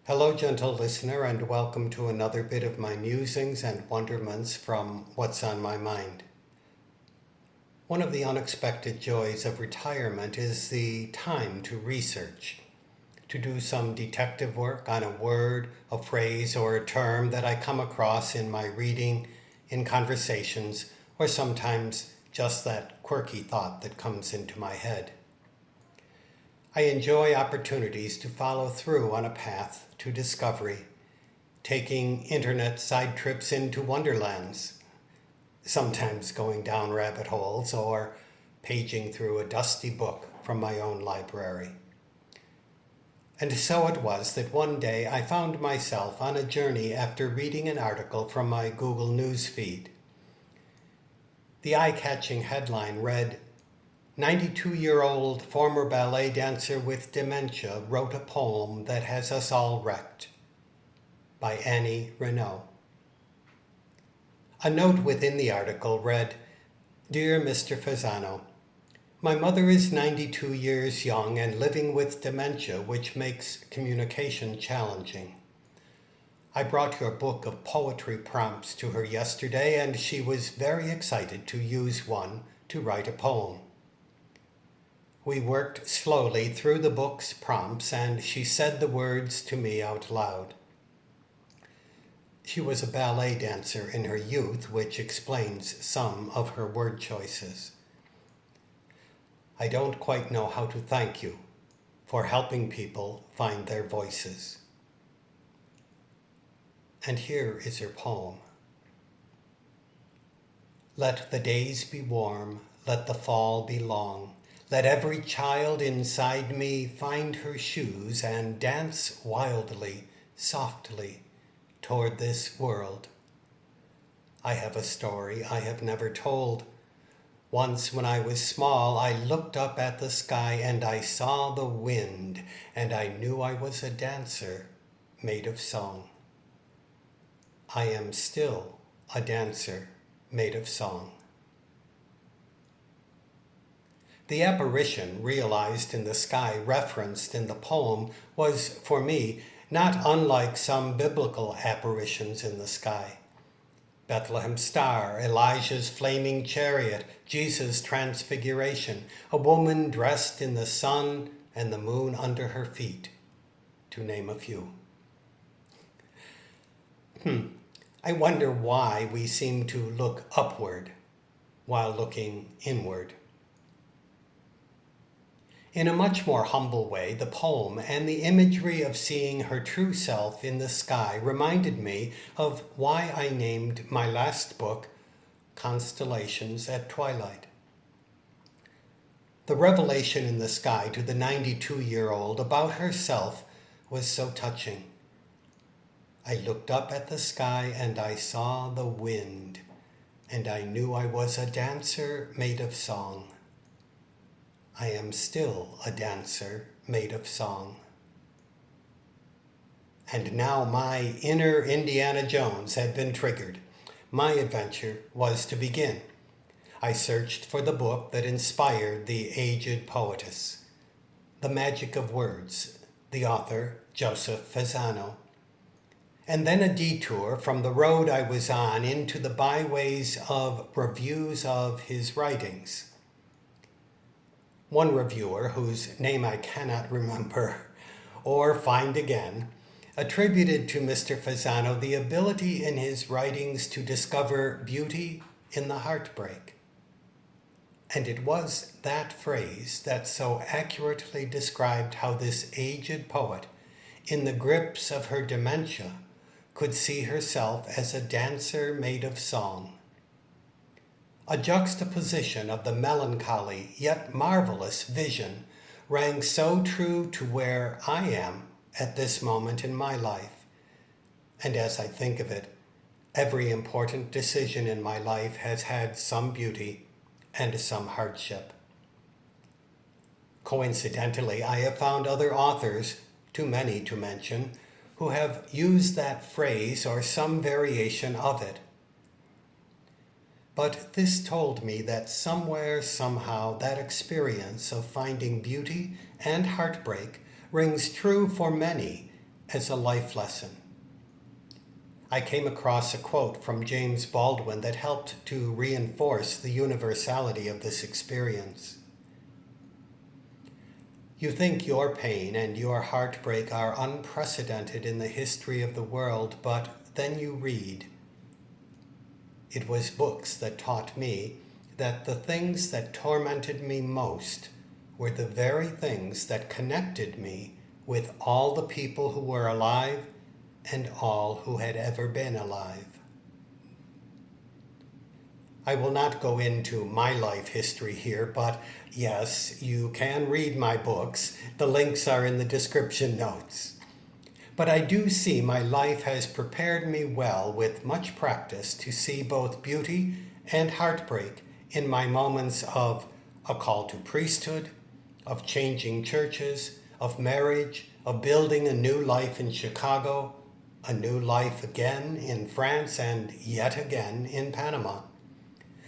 Hello, gentle listener, and welcome to another bit of my musings and wonderments from What's on My Mind. One of the unexpected joys of retirement is the time to research, to do some detective work on a word, a phrase, or a term that I come across in my reading, in conversations, or sometimes just that quirky thought that comes into my head. I enjoy opportunities to follow through on a path to discovery, taking internet side trips into wonderlands, sometimes going down rabbit holes or paging through a dusty book from my own library. And so it was that one day I found myself on a journey after reading an article from my Google News feed. The eye-catching headline read, 92-year-old former ballet dancer with dementia wrote a poem that has us all wrecked, by Annie Renaud. A note within the article read, Dear Mr. Fasano, my mother is 92 years young and living with dementia, which makes communication challenging. I brought your book of poetry prompts to her yesterday, and she was very excited to use one to write a poem. We worked slowly through the book's prompts, and she said the words to me out loud. She was a ballet dancer in her youth, which explains some of her word choices. I don't quite know how to thank you for helping people find their voices. And here is her poem. Let the days be warm, let the fall be long. Let every child inside me find her shoes and dance wildly, softly, toward this world. I have a story I have never told. Once when I was small, I looked up at the sky and I saw the wind, and I knew I was a dancer made of song. I am still a dancer made of song. The apparition realized in the sky referenced in the poem was, for me, not unlike some biblical apparitions in the sky. Bethlehem star, Elijah's flaming chariot, Jesus' transfiguration, a woman dressed in the sun and the moon under her feet, to name a few. I wonder why we seem to look upward while looking inward. In a much more humble way, the poem and the imagery of seeing her true self in the sky reminded me of why I named my last book, Constellations at Twilight. The revelation in the sky to the 92-year-old about herself was so touching. I looked up at the sky and I saw the wind, and I knew I was a dancer made of song. I am still a dancer made of song. And now my inner Indiana Jones had been triggered. My adventure was to begin. I searched for the book that inspired the aged poetess. The Magic of Words, the author, Joseph Fasano. And then a detour from the road I was on into the byways of reviews of his writings. One reviewer, whose name I cannot remember or find again, attributed to Mr. Fasano the ability in his writings to discover beauty in the heartbreak. And it was that phrase that so accurately described how this aged poet, in the grips of her dementia, could see herself as a dancer made of song. A juxtaposition of the melancholy yet marvelous vision rang so true to where I am at this moment in my life. And as I think of it, every important decision in my life has had some beauty and some hardship. Coincidentally, I have found other authors, too many to mention, who have used that phrase or some variation of it. But this told me that somewhere, somehow, that experience of finding beauty and heartbreak rings true for many as a life lesson. I came across a quote from James Baldwin that helped to reinforce the universality of this experience. You think your pain and your heartbreak are unprecedented in the history of the world, but then you read. It was books that taught me that the things that tormented me most were the very things that connected me with all the people who were alive and all who had ever been alive. I will not go into my life history here, but yes, you can read my books. The links are in the description notes. But I do see my life has prepared me well with much practice to see both beauty and heartbreak in my moments of a call to priesthood, of changing churches, of marriage, of building a new life in Chicago, a new life again in France, and yet again in Panama.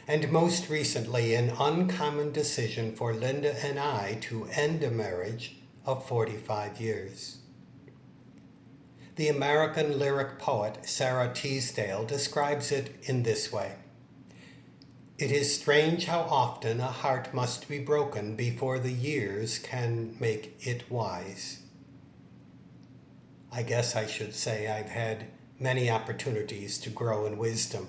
And most recently, an uncommon decision for Linda and I to end a marriage of 45 years. The American lyric poet Sarah Teasdale describes it in this way. It is strange how often a heart must be broken before the years can make it wise. I guess I should say I've had many opportunities to grow in wisdom.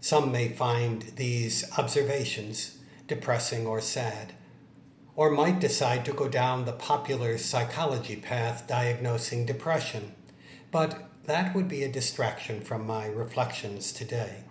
Some may find these observations depressing or sad, or might decide to go down the popular psychology path diagnosing depression, but that would be a distraction from my reflections today.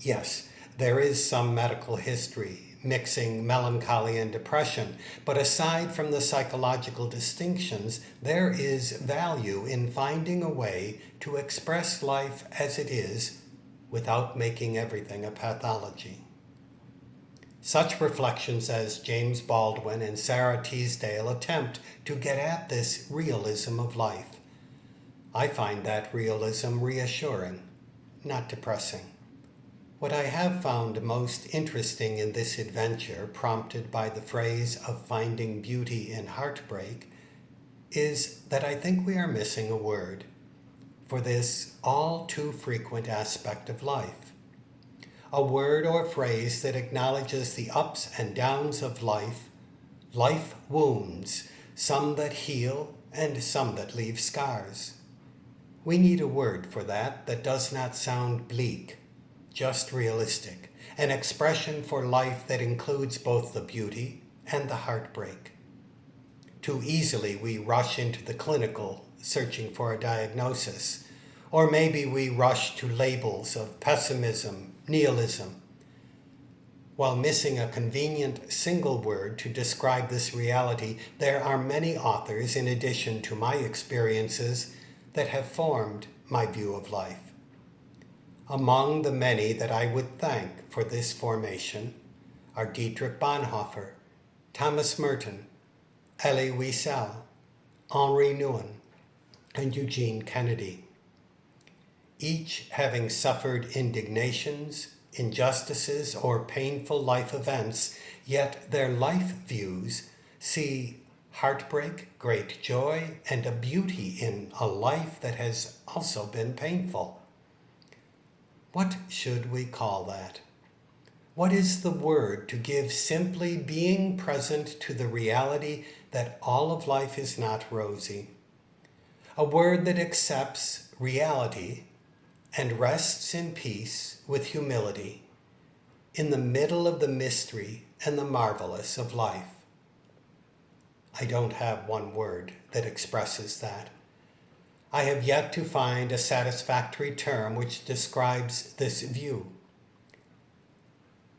Yes, there is some medical history mixing melancholy and depression, but aside from the psychological distinctions, there is value in finding a way to express life as it is without making everything a pathology. Such reflections as James Baldwin and Sarah Teasdale attempt to get at this realism of life. I find that realism reassuring, not depressing. What I have found most interesting in this adventure, prompted by the phrase of finding beauty in heartbreak, is that I think we are missing a word for this all too frequent aspect of life. A word or phrase that acknowledges the ups and downs of life, life wounds, some that heal and some that leave scars. We need a word for that does not sound bleak, just realistic, an expression for life that includes both the beauty and the heartbreak. Too easily we rush into the clinical, searching for a diagnosis, or maybe we rush to labels of pessimism, nihilism, while missing a convenient single word to describe this reality. There are many authors, in addition to my experiences, that have formed my view of life. Among the many that I would thank for this formation are Dietrich Bonhoeffer, Thomas Merton, Elie Wiesel, Henri Nouwen, and Eugene Kennedy. Each having suffered indignations, injustices, or painful life events, yet their life views see heartbreak, great joy, and a beauty in a life that has also been painful. What should we call that? What is the word to give simply being present to the reality that all of life is not rosy? A word that accepts reality and rests in peace with humility in the middle of the mystery and the marvelous of life. I don't have one word that expresses that. I have yet to find a satisfactory term which describes this view.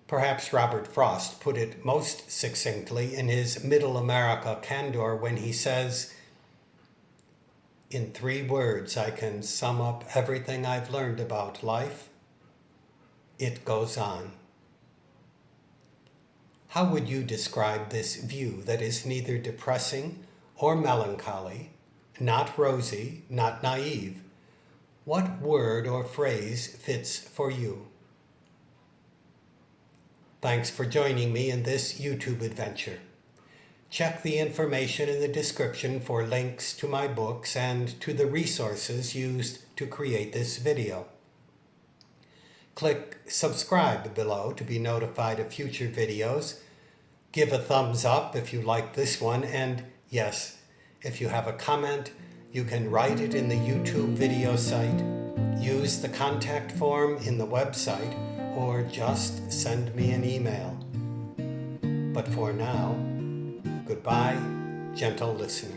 Perhaps Robert Frost put it most succinctly in his Middle America Candor when he says, "In 3 words I can sum up everything I've learned about life. It goes on." How would you describe this view that is neither depressing or melancholy, not rosy, not naive? What word or phrase fits for you? Thanks for joining me in this YouTube adventure. Check the information in the description for links to my books and to the resources used to create this video. Click subscribe below to be notified of future videos. Give a thumbs up if you like this one, and yes, if you have a comment, you can write it in the YouTube video site, use the contact form in the website, or just send me an email. But for now, goodbye, gentle listener.